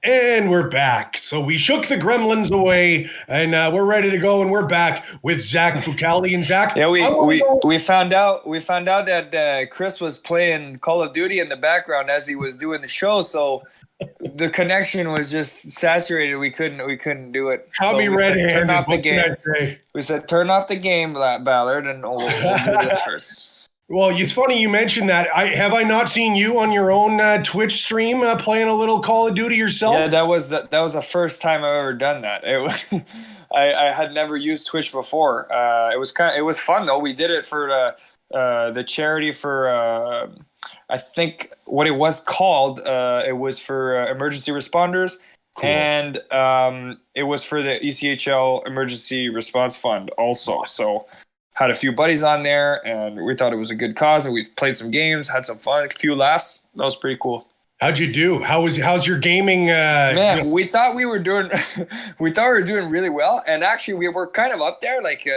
And we're back. So we shook the gremlins away, and we're ready to go. And we're back with Zach Fucale. And Zach, Yeah, I we want to we know. we found out that Chris was playing Call of Duty in the background as he was doing the show, so the connection was just saturated. We couldn't do it. Caught So me we said turn red-handed. off the What can I game. say? We said turn off the game, Ballard, and we'll do this first. Well, it's funny you mentioned that. I not seen you on your own Twitch stream playing a little Call of Duty Yeah, yourself. that was the first time I've ever done that. It was, I had never used Twitch before. It was fun though. We did it for the charity for I think what it was called. It was for emergency responders, Cool. and it was for the ECHL Emergency Response Fund also. So had a few buddies on there, and we thought it was a good cause, and we played some games, had some fun, a few laughs. That was pretty cool. How'd you do? How's your gaming? Man, we thought we were doing, we thought we were doing really well, and actually we were kind of up there, like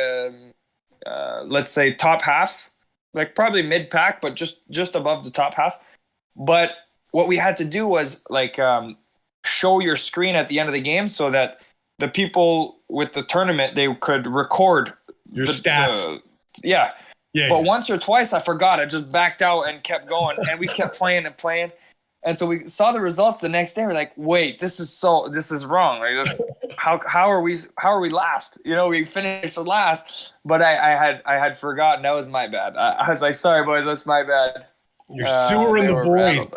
let's say top half, like probably mid pack, but just above the top half. But what we had to do was like show your screen at the end of the game so that the people with the tournament they could record Your the, stats. yeah. Yeah, But yeah. once or twice I forgot. I just backed out and kept going, and we kept playing and playing. And so we saw the results the next day. We're like, wait, this is wrong. Like, how are we last? You know, we finished last, but I had forgotten. That was my bad. I was like, sorry boys, that's my bad. You're sewering They the were boys. rattled.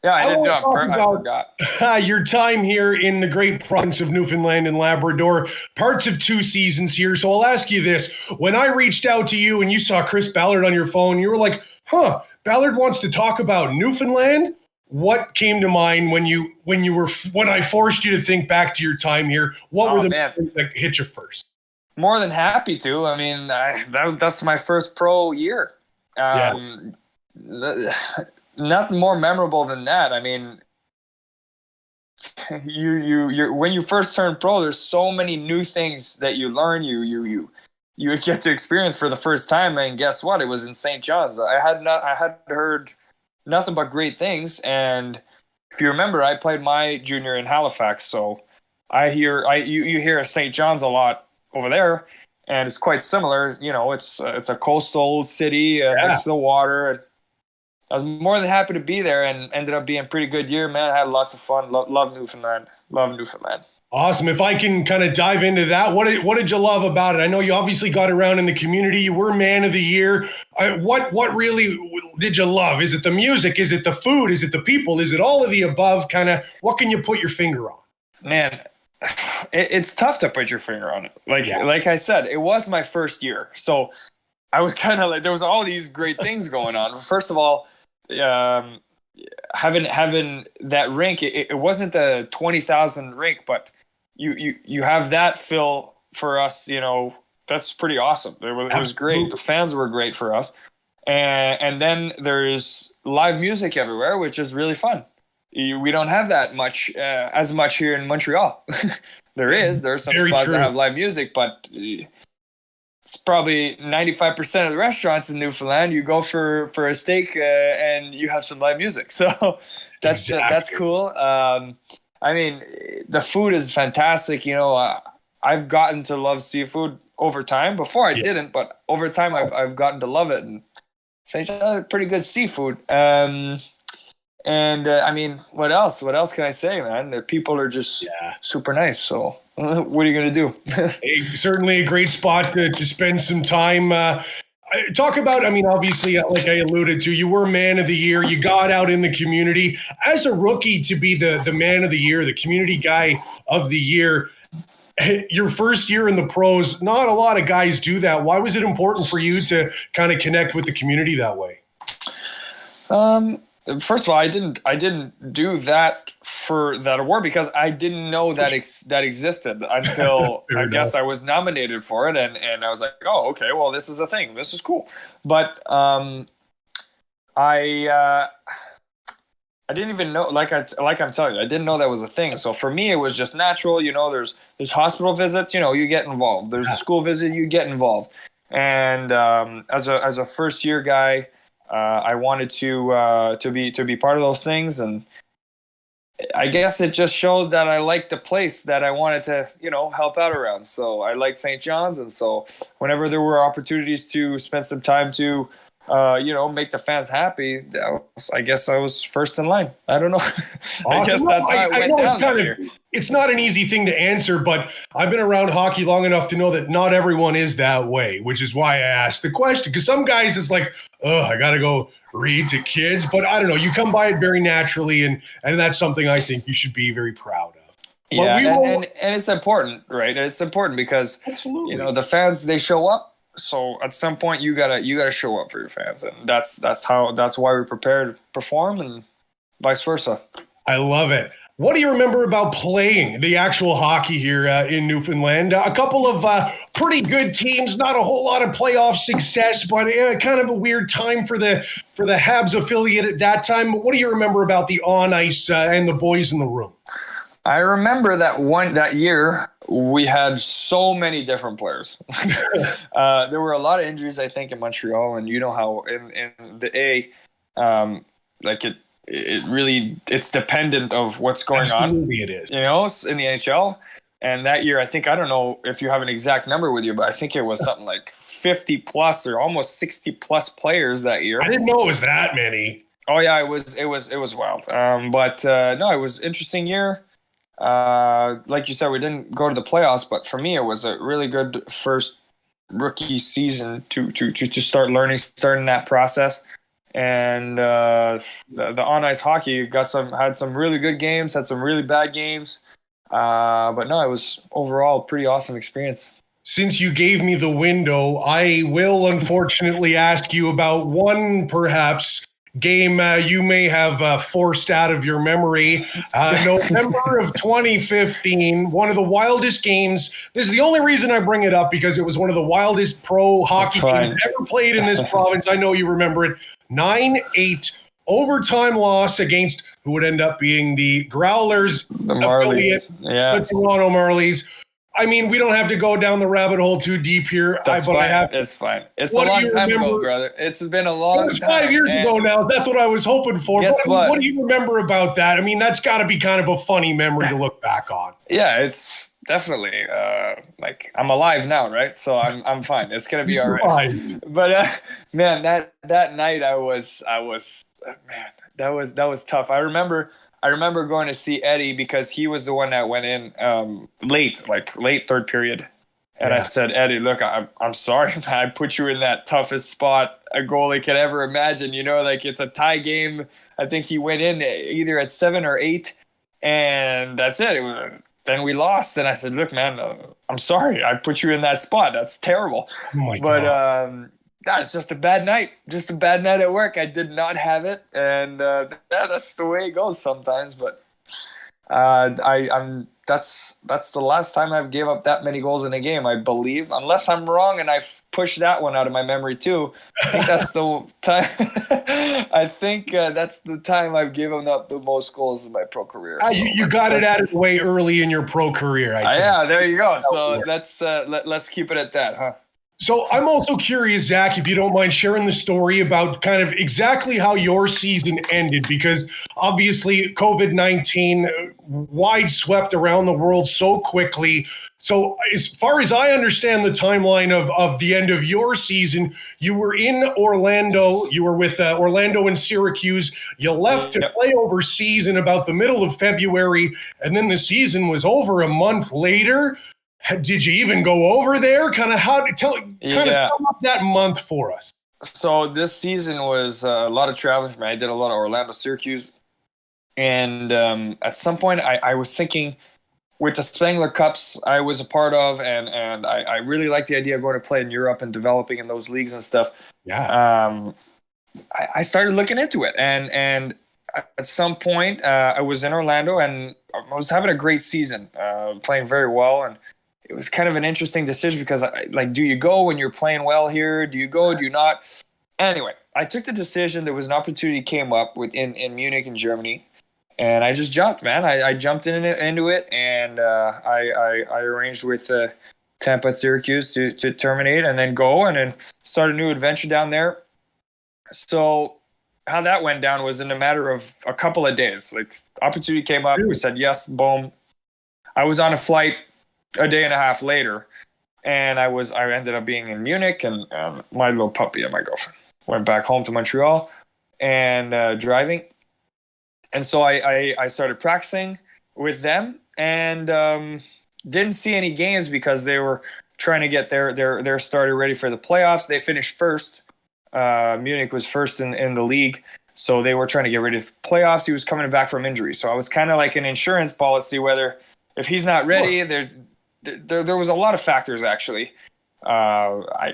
Yeah, I I didn't do it want to on talk purpose. I forgot. about your time here in the great province of Newfoundland and Labrador, parts of 2 seasons here. So I'll ask you this. When I reached out to you and you saw Chris Ballard on your phone, you were like, huh, Ballard wants to talk about Newfoundland? What came to mind when I forced you to think back to your time here? What were Oh the man, things that hit you first? more than happy to. I mean, that's my first pro year. Yeah. Nothing more memorable than that. I mean, you when you first turn pro, there's so many new things that you learn. You get to experience for the first time. And guess what? It was in St. John's. I had heard nothing but great things. And if you remember, I played my junior in Halifax, so you hear of St. John's a lot over there, and it's quite similar. You know, it's a coastal city Yeah. next to the water. And I was more than happy to be there, and ended up being a pretty good year, man. I had lots of fun. Love Newfoundland. Love Newfoundland. Awesome. If I can kind of dive into that, what did you love about it? I know you obviously got around in the community. You were man of the year. What really did you love? Is it the music? Is it the food? Is it the people? Is it all of the above? Kind of what can you put your finger on? Man, it's tough to put your finger on it. Yeah. Like I said, it was my first year, so I was kind of like there was all these great things going on. First of all, um, having that rink, it wasn't a 20,000 rink, but you have that fill for us. You know, that's pretty awesome. It was great. The fans were great for us, and then there's live music everywhere, which is really fun. We don't have that much as much here in Montreal. There are some Very spots that true. have live music, but it's probably 95% of the restaurants in Newfoundland. You go for a steak and you have some live music, so that's Exactly. cool. I mean, the food is fantastic. You know, I've gotten to love seafood over time. Before I Yeah. didn't, but over time I've gotten to love it. And St. John has pretty good seafood. And I mean, what else? What else can I say, man? The people are just Yeah. super nice. So what are you gonna do? Certainly a great spot to spend some time. Talk about, I mean, obviously, like I alluded to, you were man of the year. You got out in the community. As a rookie to be the man of the year, the community guy of the year, your first year in the pros, not a lot of guys do that. Why was it important for you to kind of connect with the community that way? Um, First of all, I didn't do that for that award because I didn't know that existed until Fair I enough. guess I was nominated for it, and I was like, oh, okay, well, this is a thing. This is cool. But I I didn't even know, like I'm telling you, I didn't know that was a thing. So for me, it was just natural. You know, there's hospital visits. You know, you get involved. There's a school visit. You get involved. And as a first year guy, I wanted to be part of those things, and I guess it just showed that I liked the place that I wanted to, help out around. So I liked St. John's, and so whenever there were opportunities to spend some time to, make the fans happy, I guess I was first in line. I don't know. I guess Awesome. that's how it I went know down that year. it's not an easy thing to answer, but I've been around hockey long enough to know that not everyone is that way, which is why I asked the question. Because some guys, it's like, oh, I got to go read to kids. But I don't know. You come by it very naturally, and that's something I think you should be very proud of. Yeah, and it's important, right? It's important because absolutely, the fans, they show up. So at some point you gotta show up for your fans, and that's why we prepare to perform, and vice versa. I love it. What do you remember about playing the actual hockey here in Newfoundland? A couple of pretty good teams, not a whole lot of playoff success, but kind of a weird time for the Habs affiliate at that time. What do you remember about the on ice and the boys in the room? I remember that year we had so many different players. There were a lot of injuries, I think, in Montreal, and you know how in the A, it's dependent of what's going Absolutely on. It is. In the NHL. And that year, I think, I don't know if you have an exact number with you, but I think it was something like 50 plus or almost 60 plus players that year. I didn't know it was that many. Oh yeah, it was wild. No, it was an interesting year. Like you said, we didn't go to the playoffs, but for me, it was a really good first rookie season to starting that process. And the on ice hockey had some really good games, had some really bad games. But no, it was overall a pretty awesome experience. Since you gave me the window, I will unfortunately ask you about one perhaps game you may have forced out of your memory. November of 2015, one of the wildest games. This is the only reason I bring it up, because it was one of the wildest pro hockey games ever played in this province. I know you remember it. 9-8 overtime loss against who would end up being the Growlers affiliate, the Toronto Marlies. I mean, we don't have to go down the rabbit hole too deep here. It's fine. It's a long time ago, brother. It's been a long time. 5 years ago now. That's what I was hoping for. What do you remember about that? I mean, that's got to be kind of a funny memory to look back on. Yeah, it's definitely like I'm alive now, right? So I'm fine. It's gonna be all right. But man, that night I was man, that was tough. I remember going to see Eddie because he was the one that went in late third period. And I said, Eddie, look, I'm sorry, man. I put you in that toughest spot a goalie could ever imagine. It's a tie game. I think he went in either at 7 or 8, and that's it. Then we lost. And I said, look, man, I'm sorry. I put you in that spot. That's terrible. Oh my God. That's just a bad night. Just a bad night at work. I did not have it, and that's the way it goes sometimes. But that's the last time I've gave up that many goals in a game, I believe, unless I'm wrong and I've pushed that one out of my memory too. I think that's the time. I think that's the time I've given up the most goals in my pro career. So you got it out of the way early in your pro career. I think. Yeah, there you go. So let's keep it at that, huh? So I'm also curious, Zach, if you don't mind sharing the story about kind of exactly how your season ended, because obviously COVID-19 wide swept around the world so quickly. So as far as I understand the timeline of the end of your season, you were in Orlando. You were with Orlando and Syracuse. You left to play overseas in about the middle of February, and then the season was over a month later. Did you even go over there? Kind of sum up that month for us. So this season was a lot of traveling for me. I did a lot of Orlando, Syracuse, and at some point I was thinking, with the Spengler Cups I was a part of, and I really liked the idea of going to play in Europe and developing in those leagues and stuff. Yeah. I started looking into it, and at some point I was in Orlando and I was having a great season, playing very well, and it was kind of an interesting decision because, do you go when you're playing well here? Do you go? Do you not? Anyway, I took the decision. There was an opportunity came up in Munich in Germany, and I just jumped, man. I jumped into it, and I arranged with Tampa at Syracuse to terminate and then go and then start a new adventure down there. So how that went down was in a matter of a couple of days. Like, opportunity came up, we said yes, boom. I was on a flight a day and a half later, and I ended up being in Munich, and my little puppy and my girlfriend went back home to Montreal and driving. And so I started practicing with them, and didn't see any games because they were trying to get their starter ready for the playoffs. They finished first. Munich was first in the league, so they were trying to get ready for the playoffs. He was coming back from injury, so I was kind of like an insurance policy, whether if he's not ready, there was a lot of factors actually. A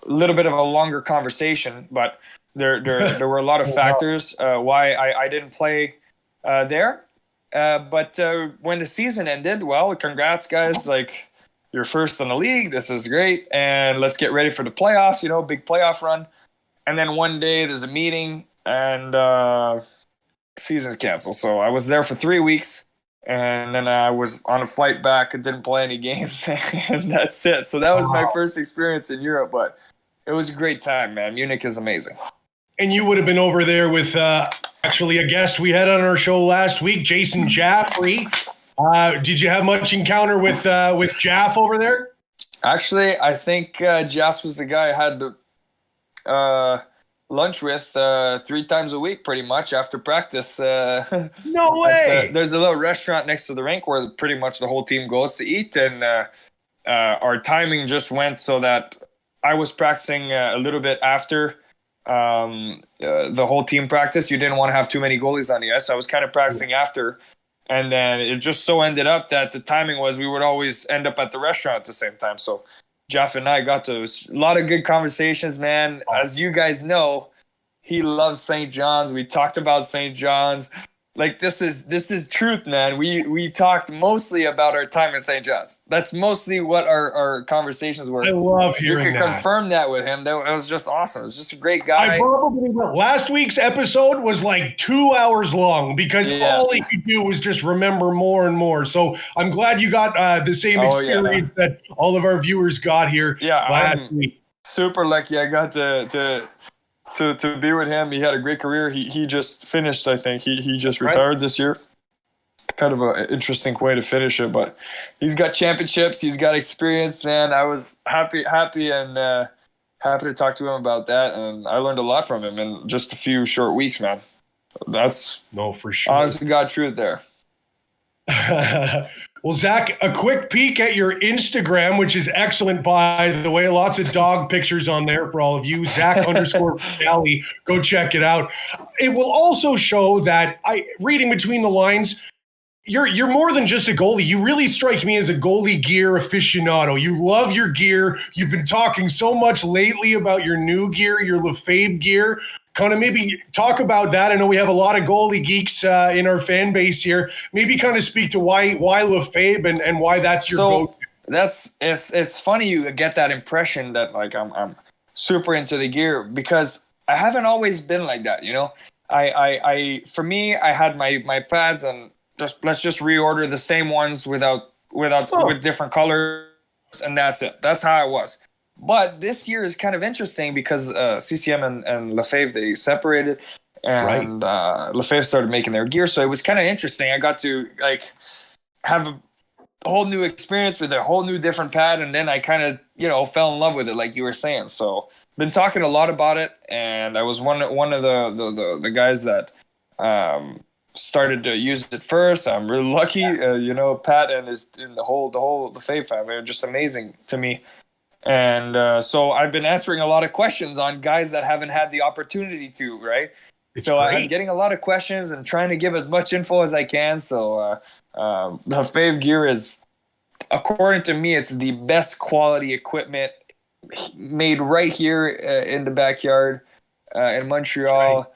little bit of a longer conversation, but there were a lot of factors why I didn't play there. But when the season ended, well, congrats guys, like, you're first in the league. This is great. And let's get ready for the playoffs, big playoff run. And then one day there's a meeting and season's canceled. So I was there for 3 weeks, and then I was on a flight back and didn't play any games. And that's it. So that was my first experience in Europe, but it was a great time, man. Munich is amazing. And you would have been over there with actually a guest we had on our show last week, Jason Jaffrey. Did you have much encounter with Jaff over there? Actually, I think Jaff was the guy I had lunch with 3 times a week, pretty much, after practice. No way! There's a little restaurant next to the rink where pretty much the whole team goes to eat, and our timing just went so that I was practicing a little bit after the whole team practice. You didn't want to have too many goalies on the ice, so I was kind of practicing after. And then it just so ended up that the timing was we would always end up at the restaurant at the same time. So Jeff and I got to a lot of good conversations, man. As you guys know, he loves St. John's. We talked about St. John's. Like, this is truth, man. We talked mostly about our time in St. John's. That's mostly what our conversations were. I love hearing that. You could confirm that with him. That was just awesome. It was just a great guy. I probably will. Last week's episode was like 2 hours long because all he could do was just remember more and more. So I'm glad you got the same experience that all of our viewers got here last week. Super lucky I got to be with him. He had a great career. He just finished, I think. He just retired this year. Kind of an interesting way to finish it, but he's got championships. He's got experience, man. I was happy and happy to talk to him about that, and I learned a lot from him in just a few short weeks, man. That's for sure. Honest to God truth there. Well, Zach, a quick peek at your Instagram, which is excellent, by the way. Lots of dog pictures on there for all of you. Zach_Fucale. Go check it out. It will also show that, reading between the lines, you're more than just a goalie. You really strike me as a goalie gear aficionado. You love your gear. You've been talking so much lately about your new gear, your Lefebvre gear. Kind of maybe talk about that. I know we have a lot of goalie geeks in our fan base here. Maybe kind of speak to why Lefebvre and why that's your go-to. It's funny you get that impression that, like, I'm super into the gear, because I haven't always been like that. For me, I had my pads, and let's just reorder the same ones with different colors, and that's it. That's how I was. But this year is kind of interesting because CCM and Lefebvre, they separated, and Lefebvre started making their gear. So it was kind of interesting. I got to have a whole new experience with a whole new different pad, and then I kind of fell in love with it, like you were saying. So been talking a lot about it, and I was one of the guys that started to use it first. I'm really lucky. Pat and the whole Lefebvre family are just amazing to me. And so I've been answering a lot of questions on guys that haven't had the opportunity to, right? So I'm getting a lot of questions and trying to give as much info as I can. So the Fave gear is, according to me, it's the best quality equipment made right here in the backyard in Montreal.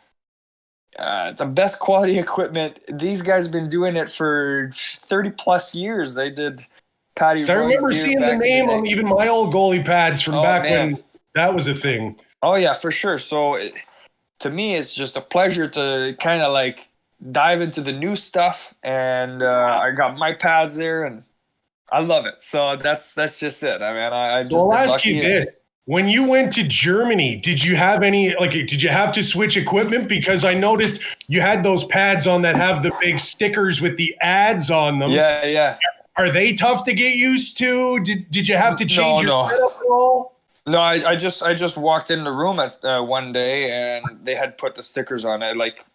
It's the best quality equipment. These guys have been doing it for 30 plus years. They did Patty. So I remember seeing the name on even my old goalie pads from when that was a thing. Oh yeah, for sure. So to me, it's just a pleasure to kind of like dive into the new stuff, and I got my pads there, and I love it. So that's just it. I mean, So I'll ask you this: When you went to Germany, did you have did you have to switch equipment? Because I noticed you had those pads on that have the big stickers with the ads on them. Yeah, yeah. Are they tough to get used to? Did you have to change your setup at all? No, I just walked in the room at one day and they had put the stickers on it. Like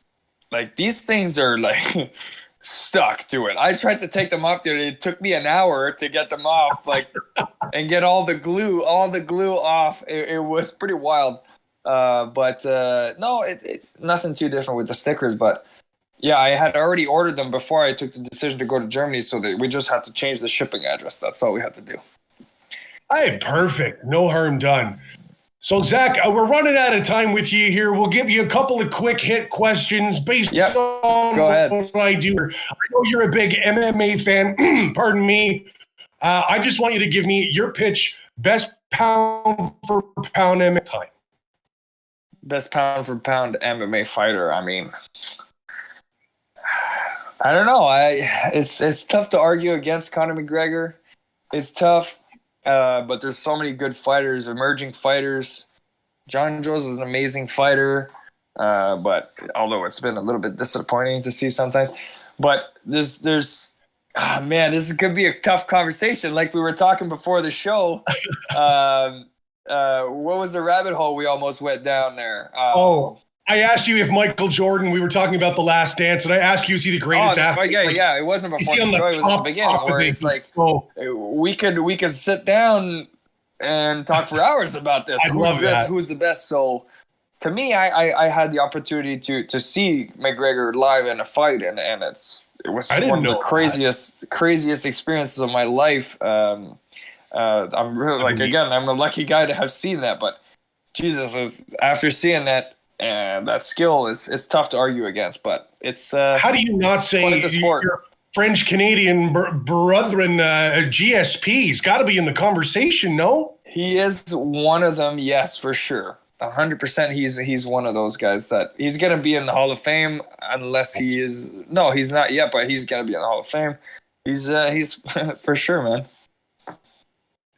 these things are like stuck to it. I tried to take them off, dude. It took me an hour to get them off, and get all the glue off. It was pretty wild. But no, it's nothing too different with the stickers. But yeah, I had already ordered them before I took the decision to go to Germany, so that we just had to change the shipping address. That's all we had to do. Hey, perfect. No harm done. So, Zach, we're running out of time with you here. We'll give you a couple of quick hit questions based on what I do. I know you're a big MMA fan. Pardon me. I just want you to give me your pitch, best pound for pound MMA time. Best pound for pound MMA fighter. I mean, I don't know. It's tough to argue against Conor McGregor. It's tough. But there's so many good fighters, emerging fighters. John Jones is an amazing fighter, but although it's been a little bit disappointing to see sometimes. But this could be a tough conversation. Like we were talking before the show. What was the rabbit hole we almost went down there? I asked you if Michael Jordan, we were talking about The Last Dance, and I asked you, is he the greatest athlete? Yeah, it wasn't before the show, it was at the beginning, where it's like, we could sit down and talk for hours about this. Who's the best? So, to me, I had the opportunity to see McGregor live in a fight, and it was one of the craziest experiences of my life. I'm really, I'm a lucky guy to have seen that, but Jesus, after seeing that, and that skill it's tough to argue against, but it's how do you not say your French Canadian brethren GSP's got to be in the conversation? No, he is one of them. Yes, for sure, 100%. He's one of those guys that he's gonna be in the Hall of Fame unless he is. No, he's not yet, but he's gonna be in the Hall of Fame. He's for sure, man.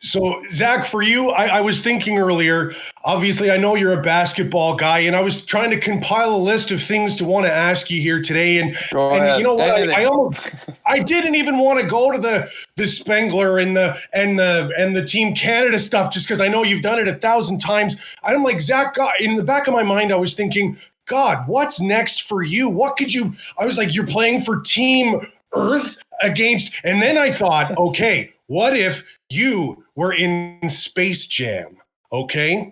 So, Zach, for you, I was thinking earlier, obviously, I know you're a basketball guy, and I was trying to compile a list of things to want to ask you here today. And you know what? I didn't even want to go to the Spengler and the Team Canada stuff just because I know you've done it 1,000 times. I'm like, Zach, God, in the back of my mind, I was thinking, God, what's next for you? What could you – I was like, you're playing for Team Earth against – and then I thought, okay, what if you were in Space Jam, okay?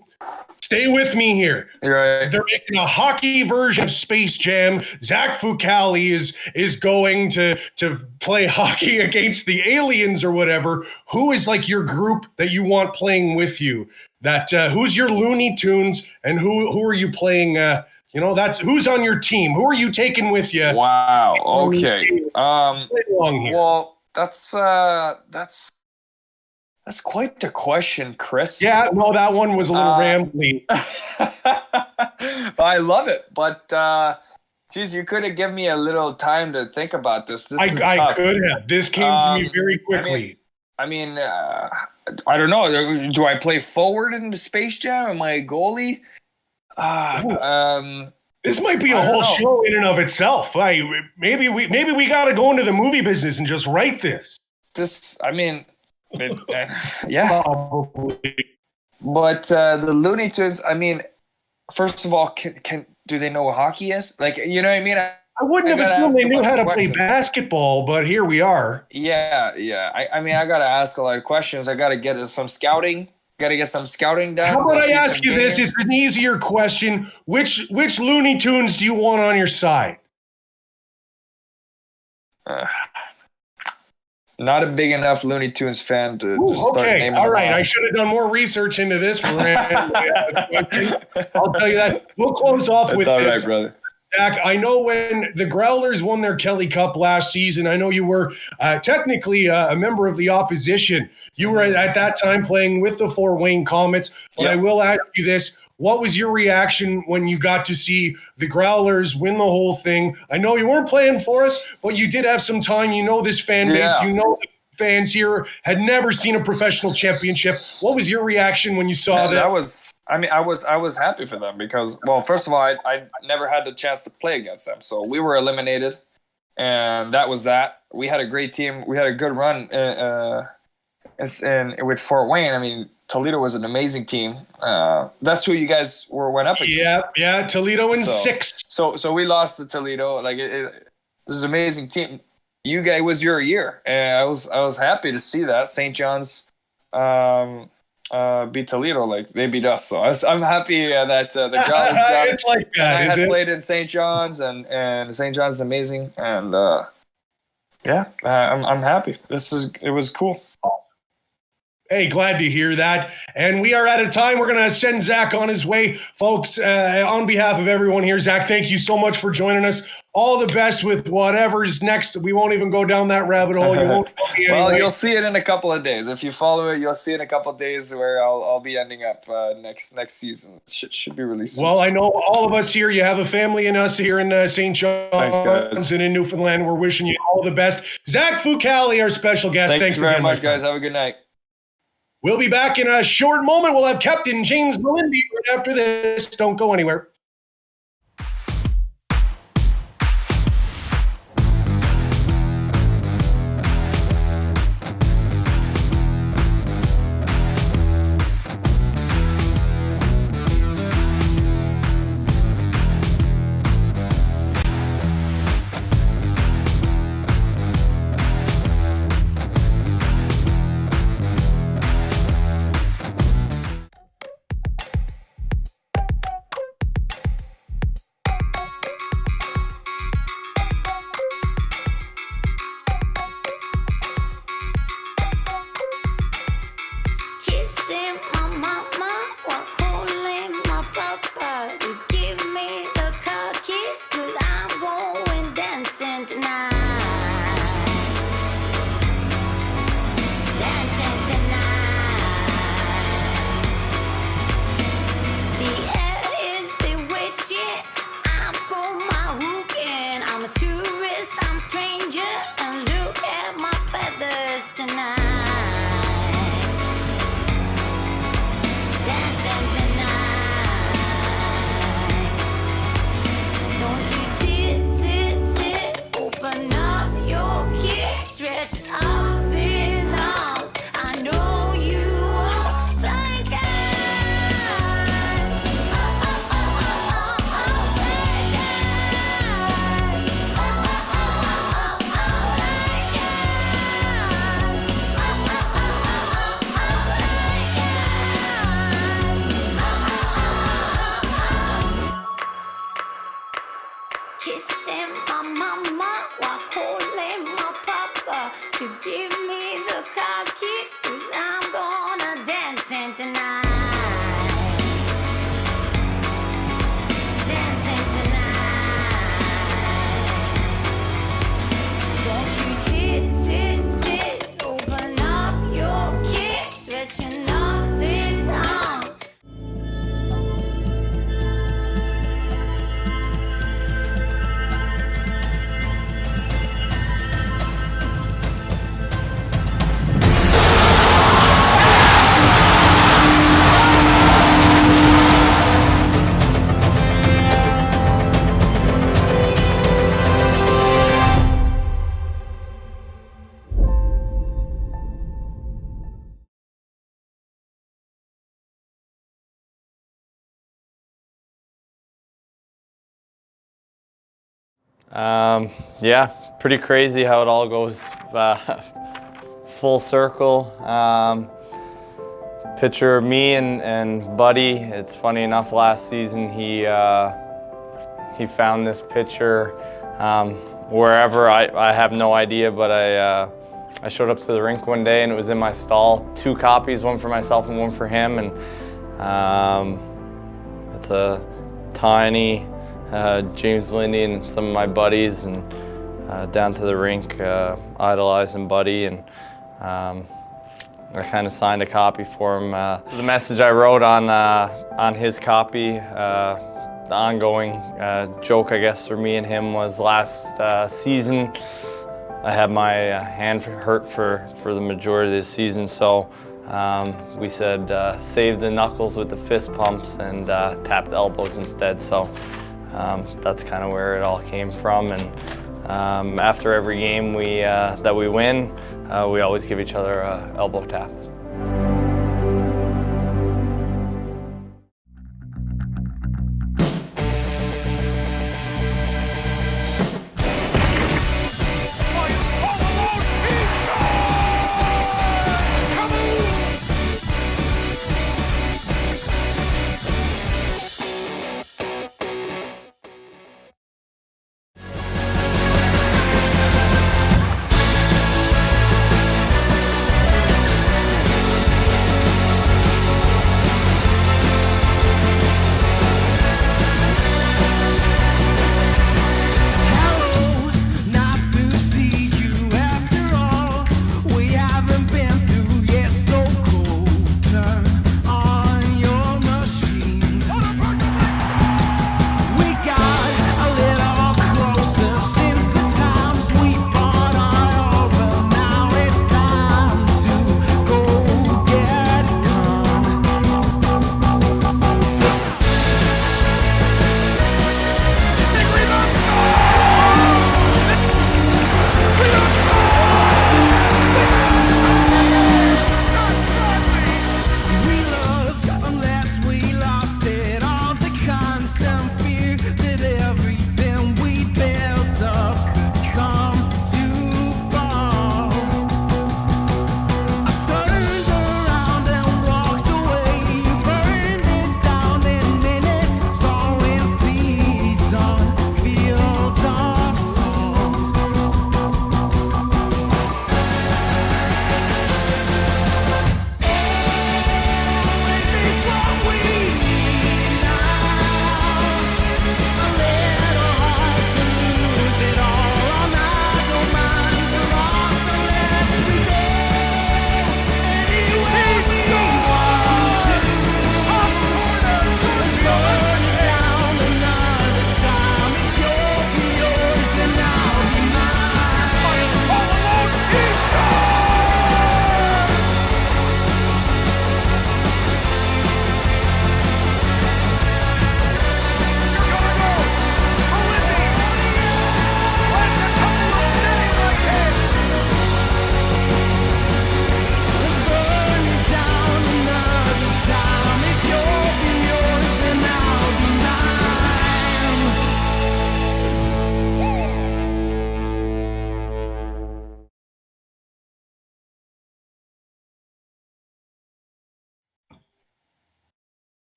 Stay with me here. Right. They're making a hockey version of Space Jam. Zach Fucale is going to play hockey against the aliens or whatever. Who is like your group that you want playing with you? That who's your Looney Tunes and who are you playing? That's who's on your team. Who are you taking with you? Wow. Okay. Well, that's quite the question, Chris. Yeah, no, that one was a little rambly. I love it, but geez, you could have given me a little time to think about this. I could have. This came to me very quickly. I mean, I don't know. Do I play forward in the Space Jam? Am I a goalie? This might be a whole show in and of itself. Maybe we got to go into the movie business and just write this. Yeah. But the Looney Tunes, I mean, first of all, do they know what hockey is? Like, you know what I mean? I wouldn't have assumed they knew how to play basketball, but here we are. Yeah. I mean, I got to ask a lot of questions. I got to get some scouting. Got to get some scouting done. How about I ask you this? It's an easier question. Which Looney Tunes do you want on your side? Not a big enough Looney Tunes fan to start naming all right. them off. I should have done more research into this. I'll tell you that. We'll close off with all this. Right, brother. Zach, I know when the Growlers won their Kelly Cup last season, I know you were technically a member of the opposition. You were at that time playing with the Fort Wayne Comets. But I will ask you this. What was your reaction when you got to see the Growlers win the whole thing? I know you weren't playing for us, but you did have some time. You know this fan base. You know fans here had never seen a professional championship. What was your reaction when you saw that? I was happy for them because, well, first of all, I never had the chance to play against them. So we were eliminated, and that was that. We had a great team. We had a good run and with Fort Wayne. I mean, Toledo was an amazing team. That's who you guys went up against. Yeah, Toledo in 6. So we lost to Toledo. Like it was an amazing team. You guys, it was your year, and I was happy to see that St. John's beat Toledo. Like they beat us. So I'm happy that the Growlers got it. It's like that. I had played in St. John's, and St. John's is amazing, and I'm happy. It was cool. Hey, glad to hear that. And we are at a time we're going to send Zach on his way. Folks, on behalf of everyone here, Zach, thank you so much for joining us. All the best with whatever's next. We won't even go down that rabbit hole. You won't Well, you'll see it in a couple of days. If you follow it, you'll see it in a couple of days where I'll be ending up next season. Should be released soon. Well, I know all of us here, you have a family in us here in St. John's and in Newfoundland. We're wishing you all the best. Zach Fucale, our special guest. Thanks very much, guys. Have a good night. We'll be back in a short moment. We'll have Captain James Melindy right after this. Don't go anywhere. Yeah, pretty crazy how it all goes full circle. Picture of me and Buddy. It's funny enough, last season he found this picture wherever, I have no idea, but I showed up to the rink one day and it was in my stall. 2 copies, one for myself and one for him, and it's a tiny James Melindy and some of my buddies, and down to the rink idolizing Buddy, and I kind of signed a copy for him. The message I wrote on his copy, the ongoing joke, I guess, for me and him was last season I had my hand hurt for the majority of the season, so we said save the knuckles with the fist pumps and tap the elbows instead. So that's kind of where it all came from. And after every game that we win, we always give each other an elbow tap.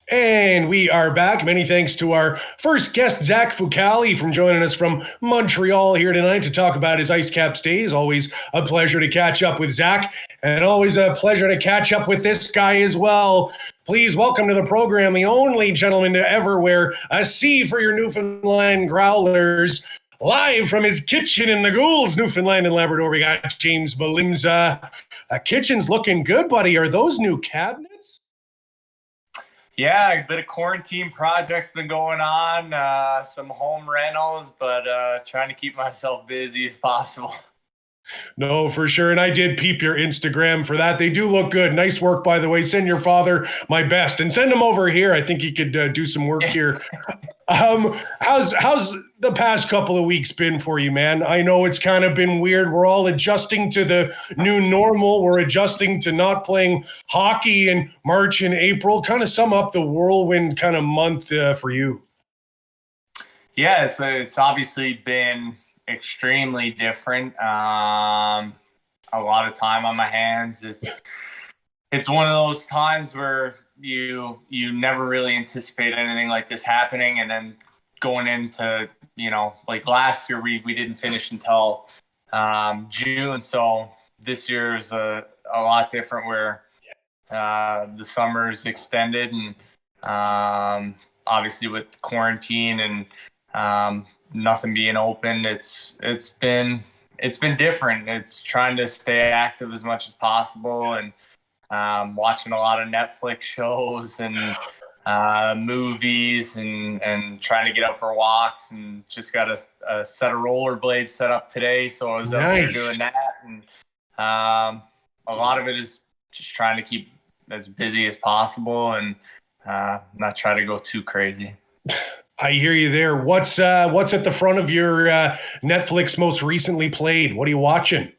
And we are back. Many thanks to our first guest, Zach Fucale, from joining us from Montreal here tonight to talk about his ice cap stays. Always a pleasure to catch up with Zach, and always a pleasure to catch up with this guy as well. Please welcome to the program the only gentleman to ever wear a C for your Newfoundland Growlers. Live from his kitchen in the Ghouls, Newfoundland and Labrador, we got James Melindy. Kitchen's looking good, buddy. Are those new cabinets? Yeah, a bit of quarantine projects been going on, some home rentals, but trying to keep myself busy as possible. No, for sure. And I did peep your Instagram for that. They do look good. Nice work, by the way. Send your father my best and send him over here. I think he could do some work here. How's the past couple of weeks been for you, man? I know it's kind of been weird. We're all adjusting to the new normal. We're adjusting to not playing hockey in March and April. Kind of sum up the whirlwind kind of month for you. Yeah, it's obviously been extremely different. A lot of time on my hands. It's one of those times where you never really anticipate anything like this happening, and then going into, like last year we didn't finish until June, so this year is a lot different where the summer is extended, and obviously with quarantine and nothing being open, it's been different. It's trying to stay active as much as possible, and watching a lot of Netflix shows and movies and trying to get out for walks, and just got a set of rollerblades set up today. So I was out there doing that. And a lot of it is just trying to keep as busy as possible and not try to go too crazy. I hear you there. What's at the front of your Netflix most recently played? What are you watching?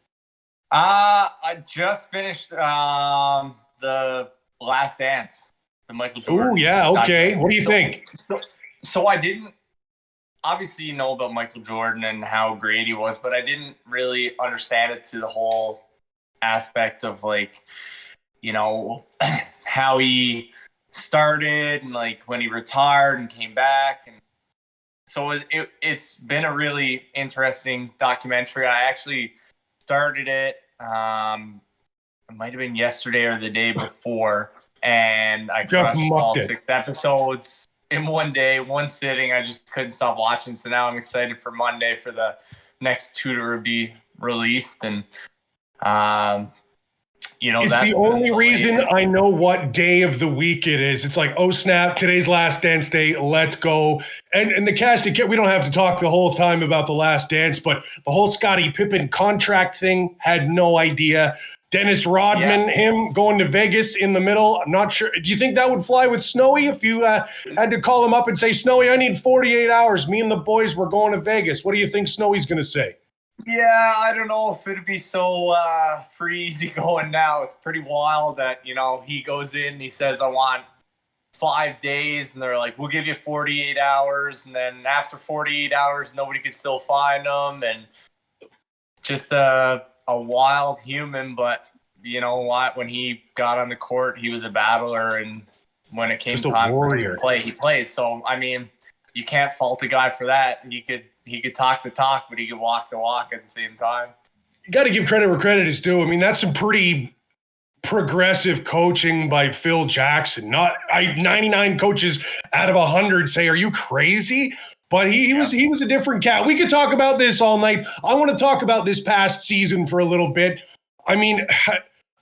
I just finished the Last Dance, the Michael Jordan. Oh yeah, okay. What do you think? So I didn't. Obviously, you know about Michael Jordan and how great he was, but I didn't really understand it to the whole aspect of, like, you know, how he started and like when he retired and came back. And so it's been a really interesting documentary. I actually started it. It might have been yesterday or the day before, and I crushed all 6 episodes in one day, one sitting. I just couldn't stop watching. So now I'm excited for Monday for the next 2 to be released. And you know, it's that's the only reason I know what day of the week it is. It's like, oh snap, today's Last Dance day, let's go. And the cast, we don't have to talk the whole time about the Last Dance, but the whole Scottie Pippen contract thing, had no idea. Dennis Rodman, him going to Vegas in the middle, I'm not sure. Do you think that would fly with Snowy if you had to call him up and say, Snowy, I need 48 hours. Me and the boys, we're going to Vegas. What do you think Snowy's going to say? Yeah, I don't know if it'd be so free easy going now. It's pretty wild that, you know, he goes in, he says, I want 5 days, and they're like, we'll give you 48 hours. And then after 48 hours, nobody could still find him. And just a wild human. But you know what? When he got on the court, he was a battler. And when it came time for him to play, he played. So, I mean, you can't fault a guy for that. He could talk the talk, but he could walk the walk at the same time. You got to give credit where credit is due. I mean, that's some pretty progressive coaching by Phil Jackson. 99 coaches out of 100 say, "Are you crazy?" But he was a different cat. We could talk about this all night. I want to talk about this past season for a little bit. I mean,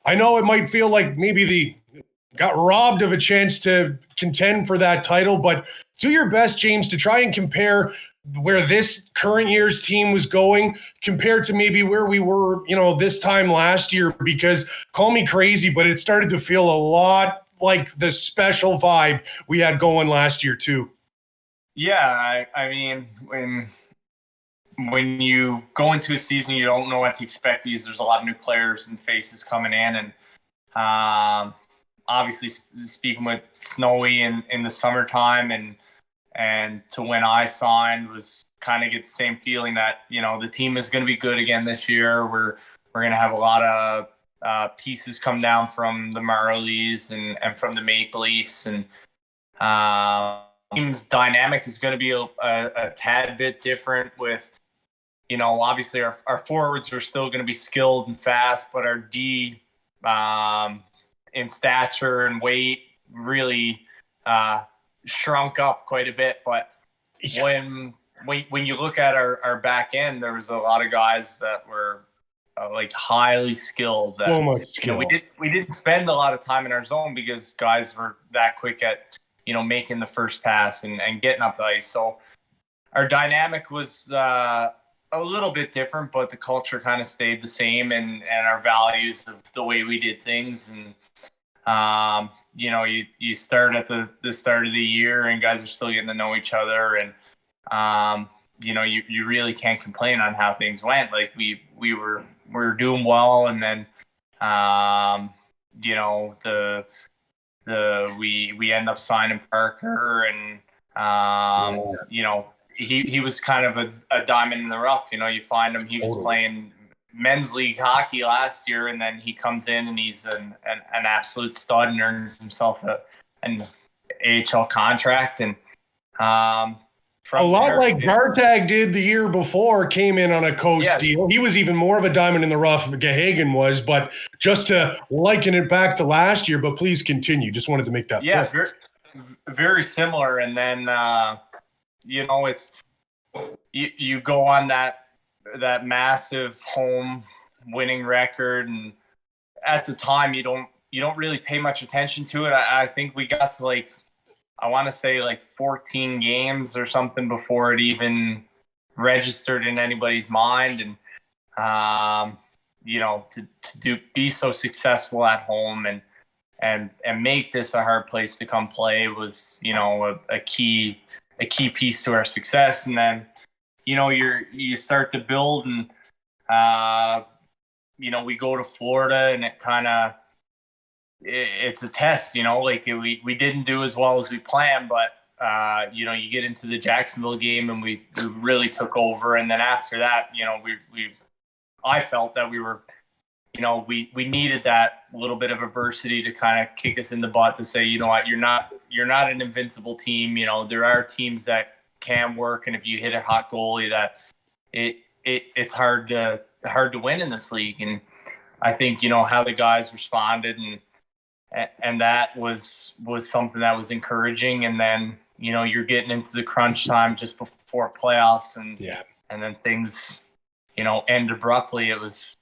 I know it might feel like maybe they got robbed of a chance to contend for that title, but do your best, James, to try and compare where this current year's team was going compared to maybe where we were, you know, this time last year, because call me crazy, but it started to feel a lot like the special vibe we had going last year too. Yeah, I mean, when you go into a season, you don't know what to expect because there's a lot of new players and faces coming in. And obviously speaking with Snowy in the summertime and to when I signed was kind of get the same feeling that, you know, the team is going to be good again this year. We're going to have a lot of pieces come down from the Marlies and from the Maple Leafs, and team's dynamic is going to be a tad bit different with, you know, obviously our forwards are still going to be skilled and fast, but our D in stature and weight really shrunk up quite a bit. But when you look at our back end, there was a lot of guys that were like highly skilled. So much skill. You know, we didn't spend a lot of time in our zone because guys were that quick at, you know, making the first pass and getting up the ice. So our dynamic was a little bit different, but the culture kind of stayed the same, and our values of the way we did things. And you know, you start at the start of the year and guys are still getting to know each other, and you know, you really can't complain on how things went. Like we were doing well, and then you know, we end up signing Parker, and you know, he was kind of a diamond in the rough. You know, you find him, he was playing men's league hockey last year, and then he comes in and he's an absolute stud and earns himself an AHL contract. And a lot like Gartag did the year before, came in on a coach deal. He was even more of a diamond in the rough than Gahagan was, but just to liken it back to last year. But please continue. Just wanted to make that point. Very, very similar. And then you know, it's you go on that massive home winning record, and at the time you don't really pay much attention to it. I think we got to like I want to say like 14 games or something before it even registered in anybody's mind. And, to be so successful at home and make this a hard place to come play was, a key piece to our success. And then, you start to build and, we go to Florida and it's a test, we didn't do as well as we planned, but, you get into the Jacksonville game and we really took over. And then after that, I felt that we were, we needed that little bit of adversity to kind of kick us in the butt to say, you know what, you're not an invincible team. There are teams that can work. And if you hit a hot goalie, that it's hard to win in this league. And I think, how the guys responded and that was something that was encouraging. And then, you're getting into the crunch time just before playoffs and then things, end abruptly. It was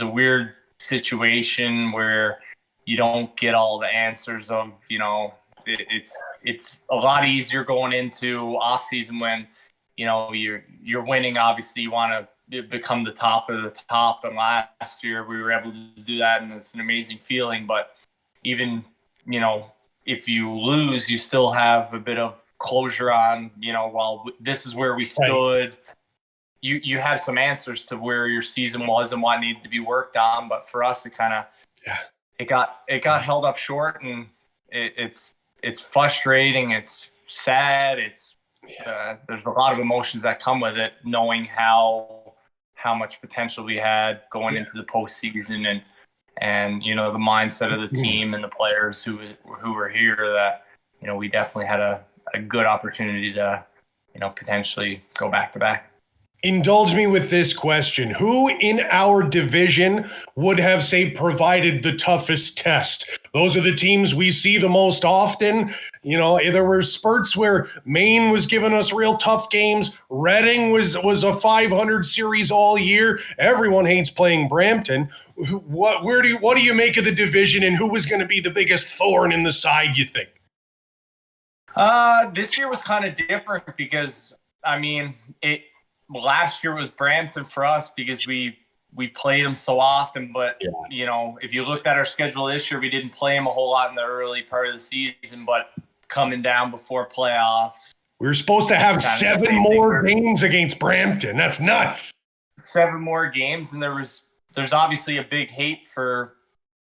a weird situation where you don't get all the answers of, it's a lot easier going into off season when, you're winning. Obviously you want to become the top of the top. And last year we were able to do that. And it's an amazing feeling, but even, if you lose, you still have a bit of closure on, well, this is where we stood. Right. You have some answers to where your season was and what needed to be worked on. But for us, it kind of, it got held up short, and it's frustrating. It's sad. There's a lot of emotions that come with it, knowing how much potential we had going into the postseason and the mindset of the team and the players who were here, that we definitely had a good opportunity to potentially go back to back. Indulge me with this question. Who in our division would have, say, provided the toughest test? Those are the teams we see the most often. There were spurts where Maine was giving us real tough games. Reading was a 500 series all year. Everyone hates playing Brampton. What do you make of the division, and who was going to be the biggest thorn in the side, you think? This year was kind of different because, last year was Brampton for us because we played them so often. But, if you looked at our schedule this year, we didn't play them a whole lot in the early part of the season, but coming down before playoffs. We were supposed to have 7 more games against Brampton. That's nuts. 7 more games, and there's obviously a big hate for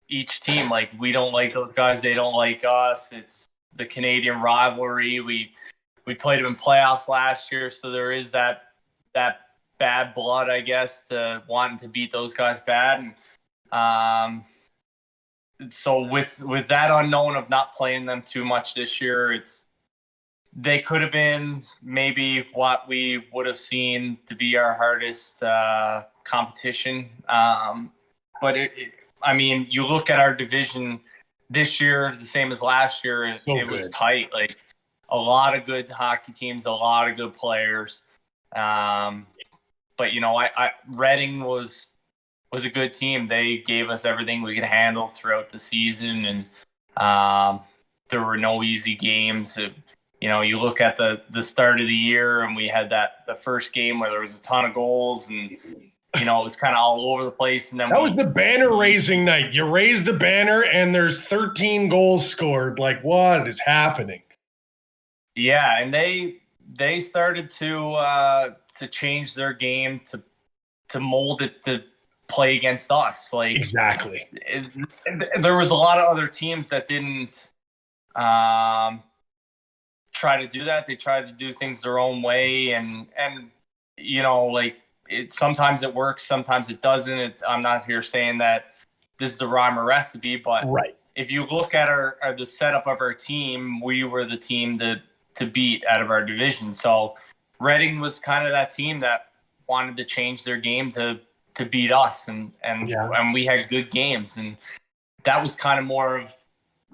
each team. Like, we don't like those guys. They don't like us. It's the Canadian rivalry. We played them in playoffs last year, so there is that bad blood, I guess, to wanting to beat those guys bad. And so with that unknown of not playing them too much this year, they could have been maybe what we would have seen to be our hardest competition. But you look at our division this year, the same as last year, it was tight. Like, a lot of good hockey teams, a lot of good players. But Reading was a good team. They gave us everything we could handle throughout the season, and there were no easy games. You look at the start of the year, and we had the first game where there was a ton of goals, and it was kind of all over the place. And then that was the banner raising night. You raise the banner, and there's 13 goals scored. Like, what is happening? Yeah, and they started to change their game to mold it to play against us. Like, exactly. There was a lot of other teams that didn't try to do that. They tried to do things their own way, and sometimes it works, sometimes it doesn't. I'm not here saying that this is the rhyme or recipe, but right. If you look at the setup of our team, we were the team to beat out of our division. So Reading was kind of that team that wanted to change their game to beat us, and we had good games, and that was kind of more of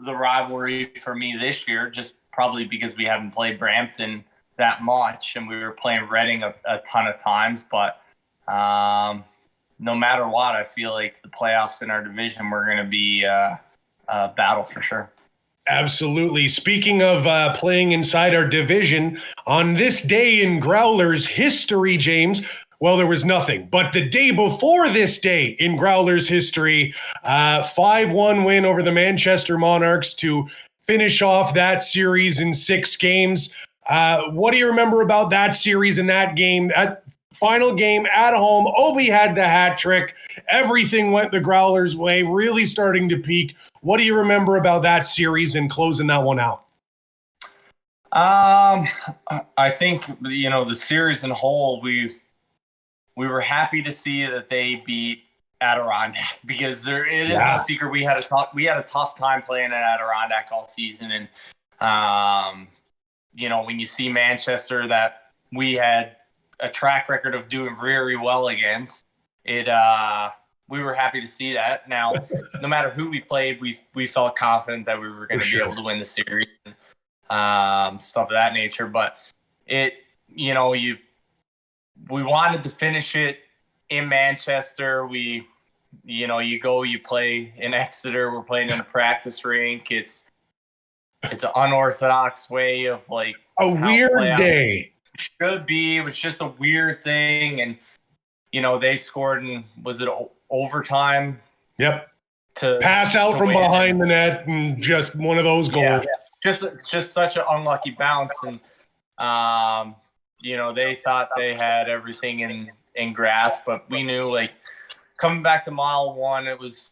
the rivalry for me this year, just probably because we haven't played Brampton that much, and we were playing Reading a ton of times. But no matter what, I feel like the playoffs in our division were going to be a battle for sure. Absolutely. Speaking of playing inside our division, on this day in Growlers history, James, well, there was nothing. But the day before this day in Growlers history, 5-1 win over the Manchester Monarchs to finish off that series in 6 games. What do you remember about that series and that game? That final game at home, Obi had the hat trick. Everything went the Growlers' way, really starting to peak. What do you remember about that series and closing that one out? I think, the series in whole, we were happy to see that they beat Adirondack, because it is no secret we had a tough time playing at Adirondack all season, and when you see Manchester that we had a track record of doing very well against it, we were happy to see that. Now, no matter who we played, we felt confident that we were going to be able to win the series, stuff of that nature. But we wanted to finish it in Manchester. You play in Exeter. We're playing in a practice rink. It's an unorthodox way of a weird day. Should be. It was just a weird thing, and they scored in, was it overtime? Yep. To pass out from behind the net, and just one of those goals. Yeah. Just such an unlucky bounce, and they thought they had everything in grasp, but we knew coming back to mile one, it was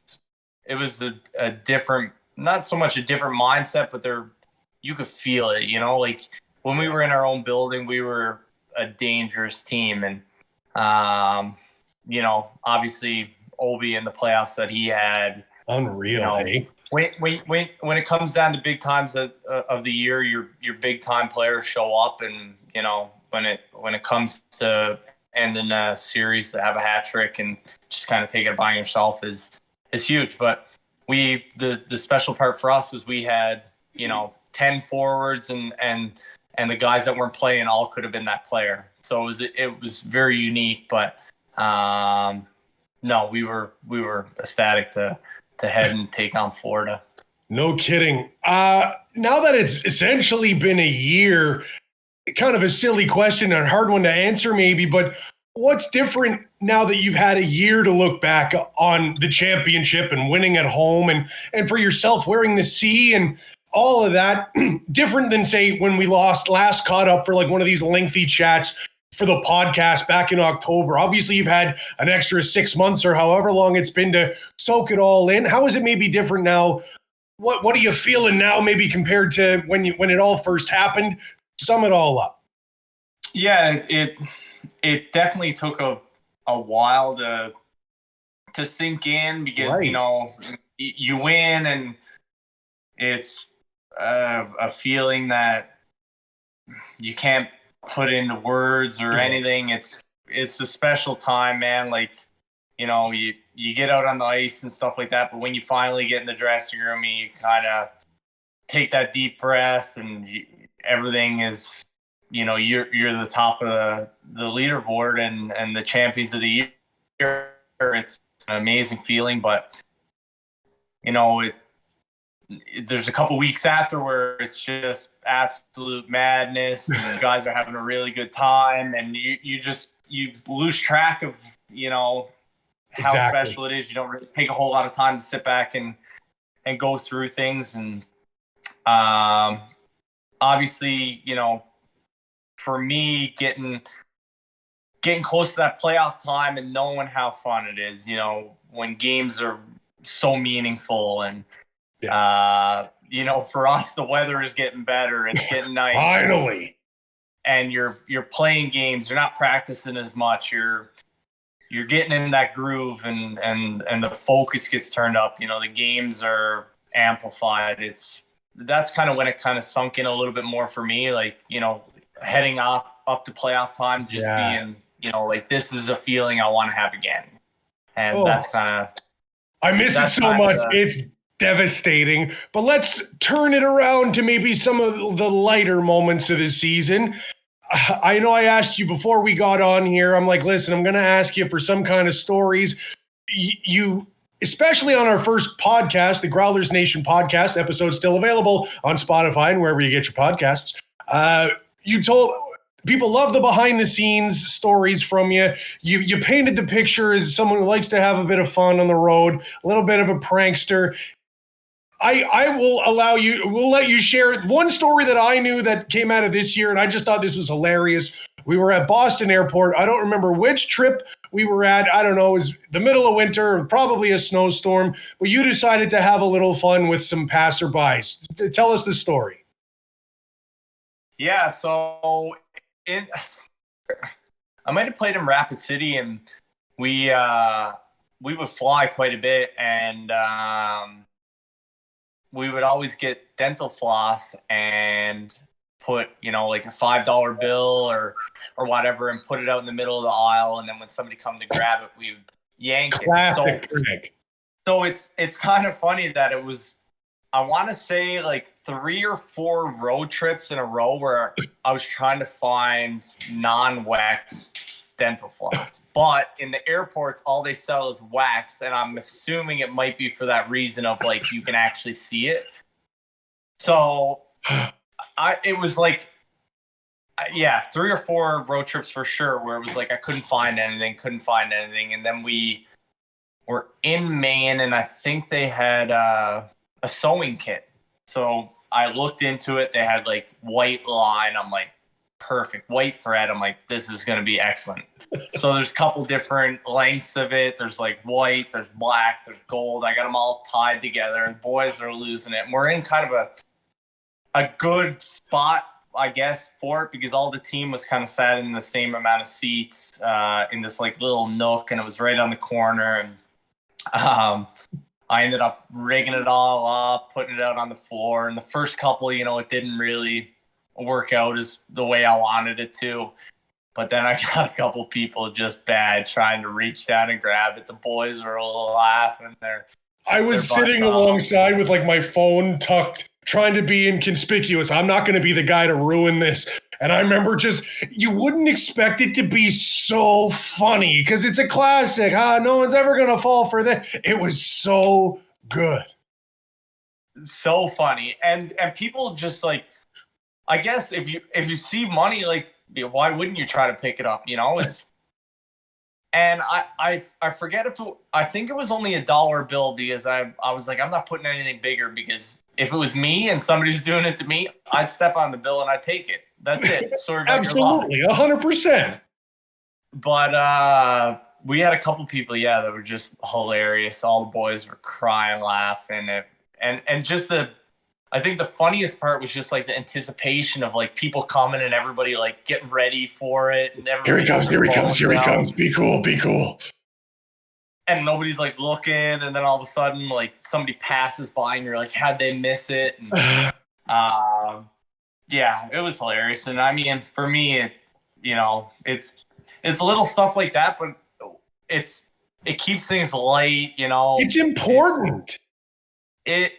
a different, not so much a different mindset, but you could feel it. When we were in our own building, we were a dangerous team, and obviously Obi in the playoffs that he had, unreal. When it comes down to big times of the year, your big time players show up, and when it comes to ending a series, to have a hat trick and just kind of take it upon yourself is huge. But the special part for us was we had 10 forwards, and the guys that weren't playing all could have been that player. So it was very unique. But no, we were ecstatic to head and take on Florida. No kidding. Now that it's essentially been a year, kind of a silly question and a hard one to answer maybe, but what's different now that you've had a year to look back on the championship and winning at home, and for yourself wearing the C and all of that, different than, say, when we last caught up for one of these lengthy chats for the podcast back in October? Obviously, you've had an extra 6 months or however long it's been to soak it all in. How is it maybe different now? What are you feeling now, maybe compared to when it all first happened? Sum it all up. Yeah, it definitely took a while to sink in, because you win, and it's a feeling that you can't put into words or anything. It's a special time, man. You get out on the ice and stuff like that, but when you finally get in the dressing room, you kind of take that deep breath, and everything is, you're the top of the leaderboard and the champions of the year. It's an amazing feeling, but there's a couple weeks after where it's just absolute madness, and the guys are having a really good time, and you lose track of how special it is. You don't really take a whole lot of time to sit back and go through things, and obviously for me, getting close to that playoff time and knowing how fun it is, when games are so meaningful, and for us, the weather is getting better. It's getting nice. Finally. And you're playing games. You're not practicing as much. You're getting in that groove, and the focus gets turned up. The games are amplified. That's kind of when it kind of sunk in a little bit more for me. Heading up to playoff time, just being, this is a feeling I want to have again. And that's kind of. I miss it so much. It's devastating. But let's turn it around to maybe some of the lighter moments of the season. I know I asked you before we got on here. I'm like, listen, I'm going to ask you for some kind of stories. You especially on our first podcast, the Growlers Nation podcast, episode still available on Spotify and wherever you get your podcasts. You told people love the behind the scenes stories from you. You painted the picture as someone who likes to have a bit of fun on the road, a little bit of a prankster. I will allow you, we'll let you share one story that I knew that came out of this year, and I just thought this was hilarious. We were at Boston Airport. I don't remember which trip we were at. I don't know. It was the middle of winter, probably a snowstorm, but you decided to have a little fun with some passerbys. Tell us the story. Yeah, so I might have played in Rapid City, and we would fly quite a bit, and we would always get dental floss and put, like a $5 bill or whatever, and put it out in the middle of the aisle. And then when somebody come to grab it, we would yank Classic. So it's kind of funny that it was, I want to say like 3 or 4 road trips in a row where I was trying to find non-wax dental floss, but in the airports all they sell is wax, and I'm assuming it might be for that reason of like you can actually see it. So it was like 3 or 4 road trips for sure where it was like I couldn't find anything, and then we were in Maine, and I think they had a sewing kit. So I looked into it. They had like white line. I'm like, perfect. White thread. I'm like, this is going to be excellent. So there's a couple different lengths of it. There's like white, there's black, there's gold. I got them all tied together, and boys are losing it. And we're in kind of a good spot, I guess, for it, because all the team was kind of sat in the same amount of seats in this like little nook, and it was right on the corner. And I ended up rigging it all up, putting it out on the floor. And the first couple, it didn't really work out as the way I wanted it to. But then I got a couple people just bad trying to reach down and grab it. The boys were a little laughing there. I was sitting alongside with like my phone tucked, trying to be inconspicuous. I'm not going to be the guy to ruin this. And I remember you wouldn't expect it to be so funny because it's a classic. No one's ever going to fall for that. It was so good. So funny. And people just like, I guess if you see money, like, why wouldn't you try to pick it up? It's, and I forget I think it was only $1 bill, because I was like, I'm not putting anything bigger, because if it was me and somebody's doing it to me, I'd step on the bill and I'd take it. That's it. Sorry about Absolutely, 100%. But we had a couple people, that were just hilarious. All the boys were crying, laughing, and just I think the funniest part was just like the anticipation of like people coming and everybody like getting ready for it. And here he comes. Be cool. And nobody's like looking, and then all of a sudden like somebody passes by and you're like, how'd they miss it? And, it was hilarious. And I mean, for me, it's little stuff like that, but it keeps things light, It's important. I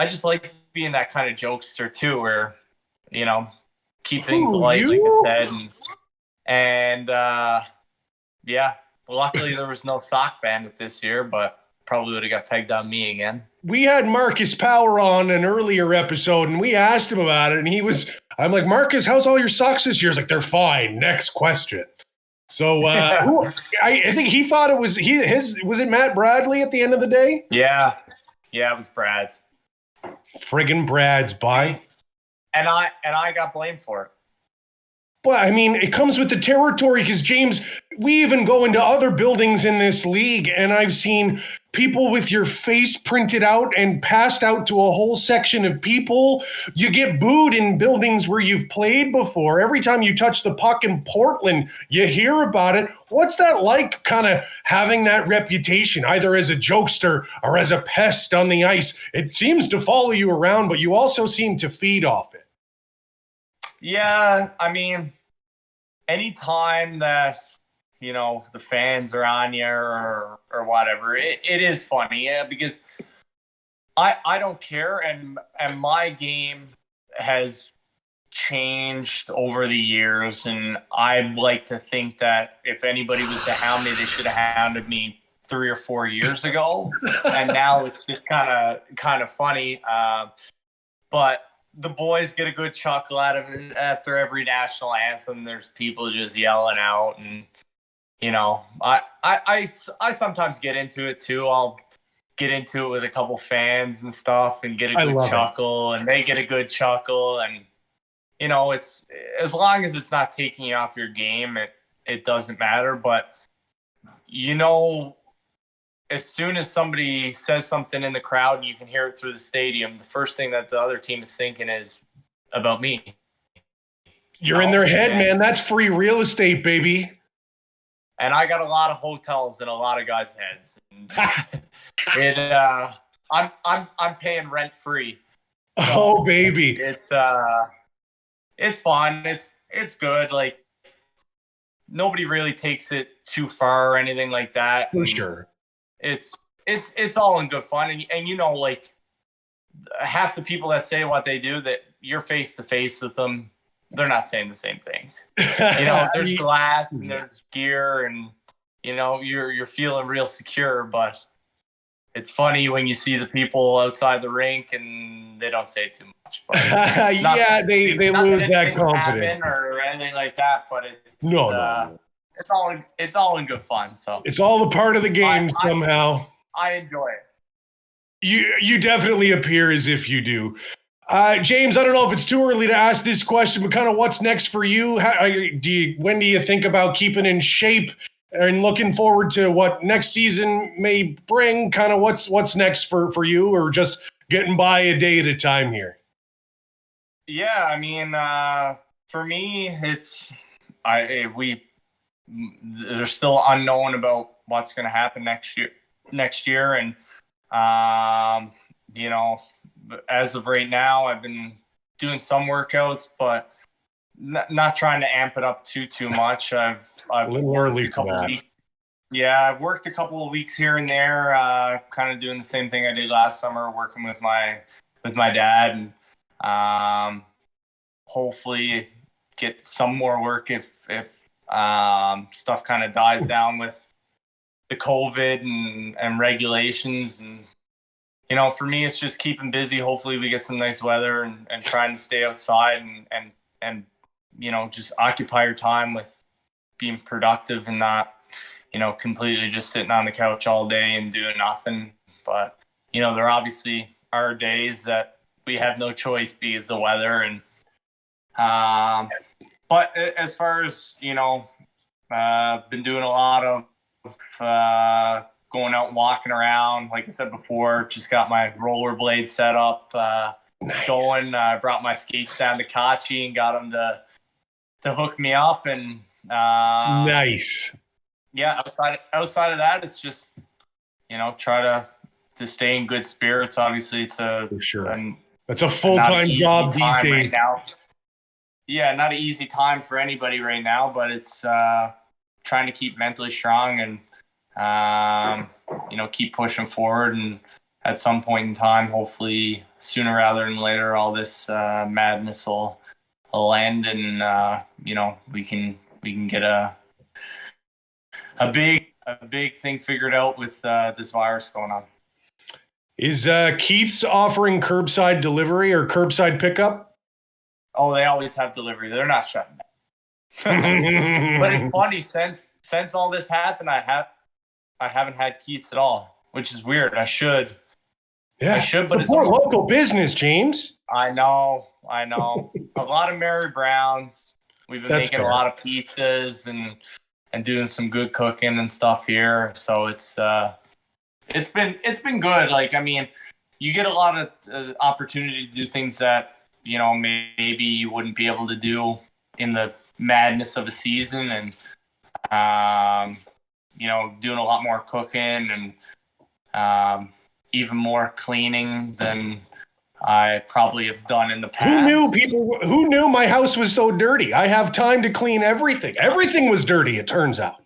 just like being that kind of jokester too, where, keep things light, like I said. And luckily there was no sock bandit this year, but probably would have got pegged on me again. We had Marcus Power on an earlier episode, and we asked him about it, and I'm like, Marcus, how's all your socks this year? He's like, they're fine. Next question. So I think he thought it was was it Matt Bradley at the end of the day? Yeah, it was Brad's. Friggin' Brad's bye. And I got blamed for it. But I mean, it comes with the territory, because James, we even go into other buildings in this league, and I've seen people with your face printed out and passed out to a whole section of people. You get booed in buildings where you've played before. Every time you touch the puck in Portland, you hear about it. What's that like, kind of having that reputation, either as a jokester or as a pest on the ice? It seems to follow you around, but you also seem to feed off it. Yeah, I mean, anytime that, the fans are on you or whatever, it is funny, because I don't care, and my game has changed over the years, and I'd like to think that if anybody was to hound me, they should have hounded me 3 or 4 years ago. And now it's just kind of funny. But the boys get a good chuckle out of it after every national anthem. There's people just yelling out, and you know, I sometimes get into it too. I'll get into it with a couple fans and stuff and get a good chuckle, and they get a good chuckle, and you know, it's as long as it's not taking you off your game, it doesn't matter. But you know, as soon as somebody says something in the crowd and you can hear it through the stadium, the first thing that the other team is thinking is about me. You're in their head, man. That's free real estate, baby. And I got a lot of hotels in a lot of guys' heads. I'm paying rent free. So oh, baby. It's fun. It's good. Like, nobody really takes it too far or anything like that. For sure. It's all in good fun, and you know, like, half the people that say what they do, that you're face to face with them, they're not saying the same things. You know, there's glass and there's gear, and you know, you're feeling real secure, but it's funny when you see the people outside the rink and they don't say too much. But yeah, they lose that confidence or anything like that, but it's no. It's all in good fun. So it's all a part of the game somehow. I enjoy it. You definitely appear as if you do. James, I don't know if it's too early to ask this question, but kind of what's next for you? When do you think about keeping in shape and looking forward to what next season may bring? Kind of what's next for you, or just getting by a day at a time here? Yeah, I mean, for me, they're still unknown about what's going to happen next year. And, you know, as of right now, I've been doing some workouts, but not trying to amp it up too much. I've worked a couple of weeks. Yeah, I've worked a couple of weeks here and there, kind of doing the same thing I did last summer, working with my dad, and hopefully get some more work if stuff kind of dies down with the COVID and regulations. And you know, for me, it's just keeping busy. Hopefully we get some nice weather and trying to stay outside and you know, just occupy your time with being productive and not, you know, completely just sitting on the couch all day and doing nothing. But you know, there obviously are days that we have no choice because the weather. And but as far as, you know, been doing a lot of going out and walking around. Like I said before, just got my rollerblade set up, going. I brought my skates down to Kachi and got them to hook me up. And nice. Yeah, outside of that, it's just, you know, try to stay in good spirits. Obviously, it's for sure. It's a full-time job these days. Right now. Yeah, not an easy time for anybody right now, but it's trying to keep mentally strong and, you know, keep pushing forward. And at some point in time, hopefully sooner rather than later, all this madness will end, and, you know, we can get a big thing figured out with this virus going on. Is Keith's offering curbside delivery or curbside pickup? Oh, they always have delivery. They're not shutting down. But it's funny, since all this happened, I haven't had Keith's at all, which is weird. I should. Yeah, I should, but it's more local business, James. I know. A lot of Mary Browns. We've been making a lot of pizzas and doing some good cooking and stuff here. So it's been good. Like, I mean, you get a lot of opportunity to do things that, you know, maybe you wouldn't be able to do in the madness of a season, and you know, doing a lot more cooking and even more cleaning than I probably have done in the past. Who knew my house was so dirty? I have time to clean everything. Everything was dirty, it turns out.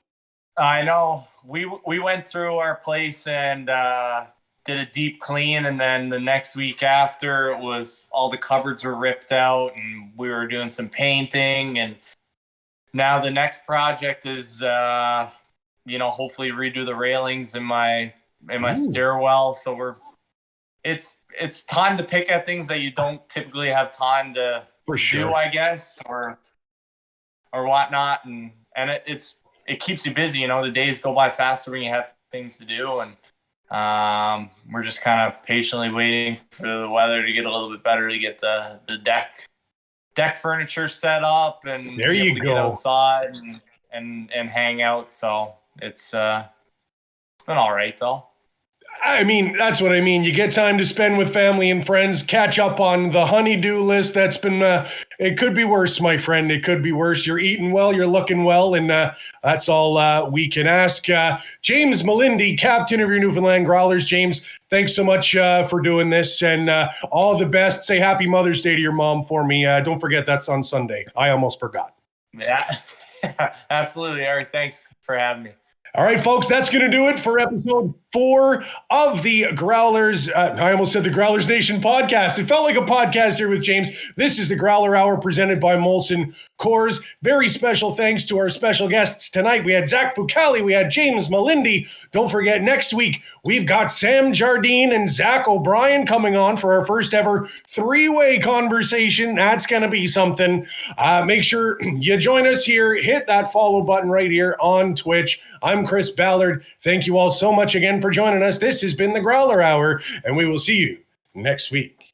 I know. We went through our place and did a deep clean, and then the next week after, it was all the cupboards were ripped out, and we were doing some painting. And now the next project is, hopefully redo the railings in my stairwell. So it's time to pick at things that you don't typically have time to do, I guess, or whatnot, and it keeps you busy. The days go by faster when you have things to do, and we're just kind of patiently waiting for the weather to get a little bit better to get the deck furniture set up, and there you go, get outside and hang out. So it's been all right though. I mean, that's what I mean. You get time to spend with family and friends, catch up on the honey-do list. That's been, it could be worse, my friend. It could be worse. You're eating well, you're looking well, and that's all we can ask. James Melindy, captain of your Newfoundland Growlers. James, thanks so much for doing this, and all the best. Say happy Mother's Day to your mom for me. Don't forget, that's on Sunday. I almost forgot. Yeah, absolutely. All right, thanks for having me. All right, folks, that's going to do it for episode 4 of the Growlers. I almost said the Growlers Nation podcast. It felt like a podcast here with James. This is the Growler Hour presented by Molson Coors. Very special thanks to our special guests tonight. We had Zach Fucale. We had James Melindy. Don't forget, next week, we've got Sam Jardine and Zach O'Brien coming on for our first ever 3-way conversation. That's going to be something. Make sure you join us here. Hit that follow button right here on Twitch. I'm Chris Ballard. Thank you all so much again for joining us. This has been the Growler Hour, and we will see you next week.